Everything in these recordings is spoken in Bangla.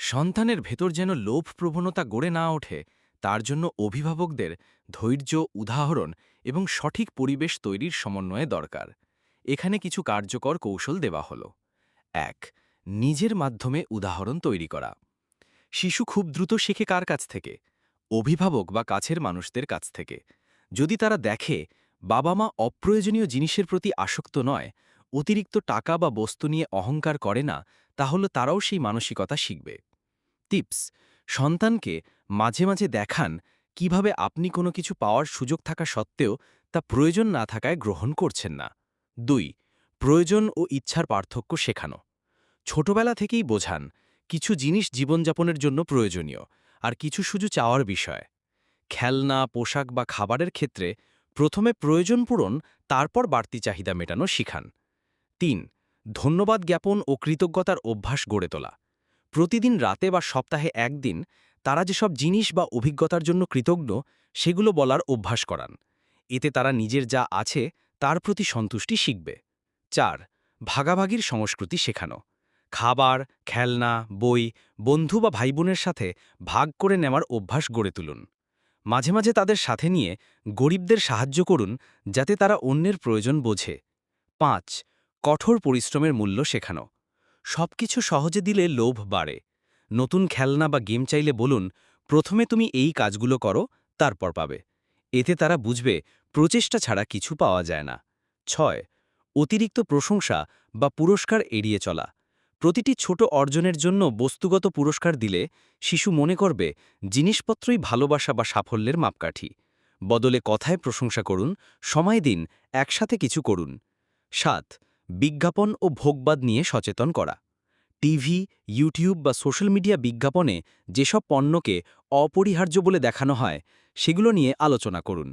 সন্তানের ভেতর যেন লোভ প্রবণতা গড়ে না ওঠে তার জন্য অভিভাবকদের ধৈর্য, উদাহরণ এবং সঠিক পরিবেশ তৈরির সমন্বয়ে দরকার। এখানে কিছু কার্যকর কৌশল দেওয়া হল। ১. নিজের মাধ্যমে উদাহরণ তৈরি করা। শিশু খুব দ্রুত শেখে কার কাছ থেকে? অভিভাবক বা কাছের মানুষদের কাছ থেকে। যদি তারা দেখে বাবা মা অপ্রয়োজনীয় জিনিসের প্রতি আসক্ত নয়, অতিরিক্ত টাকা বা বস্তু নিয়ে অহংকার করে না, তাহলে তারাও সেই মানসিকতা শিখবে। টিপস: সন্তানকে মাঝে মাঝে দেখান কিভাবে আপনি কোনো কিছু পাওয়ার সুযোগ থাকা সত্ত্বেও তা প্রয়োজন না থাকায় গ্রহণ করছেন না। ২. প্রয়োজন ও ইচ্ছার পার্থক্য শেখানো। ছোটবেলা থেকেই বোঝান কিছু জিনিস জীবনযাপনের জন্য প্রয়োজনীয়, আর কিছু শুধু চাওয়ার বিষয়। খেলনা, পোশাক বা খাবারের ক্ষেত্রে প্রথমে প্রয়োজন পূরণ, তারপর বাড়তি চাহিদা মেটানো শিখান। ৩. ধন্যবাদ জ্ঞাপন ও কৃতজ্ঞতার অভ্যাস গড়ে তোলা। প্রতিদিন রাতে বা সপ্তাহে একদিন তারা যেসব জিনিস বা অভিজ্ঞতার জন্য কৃতজ্ঞ সেগুলো বলার অভ্যাস করান। এতে তারা নিজের যা আছে তার প্রতি সন্তুষ্টি শিখবে। ৪. ভাগাভাগির সংস্কৃতি শেখানো। খাবার, খেলনা, বই, বন্ধু বা ভাইবোনের সাথে ভাগ করে নেওয়ার অভ্যাস গড়ে তুলুন। মাঝে মাঝে তাদের সাথে নিয়ে গরিবদের সাহায্য করুন, যাতে তারা অন্যের প্রয়োজন বোঝে। ৫. কঠোর পরিশ্রমের মূল্য শেখানো। সবকিছু সহজে দিলে লোভ বাড়ে। নতুন খেলনা বা গেম চাইলে বলুন, প্রথমে তুমি এই কাজগুলো করো, তারপর পাবে। এতে তারা বুঝবে প্রচেষ্টা ছাড়া কিছু পাওয়া যায় না। ৬. অতিরিক্ত প্রশংসা বা পুরস্কার এড়িয়ে চলা। প্রতিটি ছোট অর্জনের জন্য বস্তুগত পুরস্কার দিলে শিশু মনে করবে জিনিসপত্রই ভালোবাসা বা সাফল্যের মাপকাঠি। বদলে কথায় প্রশংসা করুন, সময় দিন, একসাথে কিছু করুন। ৭. বিজ্ঞাপন ও ভোগবাদ নিয়ে সচেতন করা। টিভি, ইউটিউব বা সোশ্যাল মিডিয়া বিজ্ঞাপনে যেসব পণ্যকে অপরিহার্য বলে দেখানো হয় সেগুলো নিয়ে আলোচনা করুন।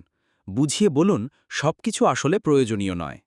বুঝিয়ে বলুন, সবকিছু আসলে প্রয়োজনীয় নয়।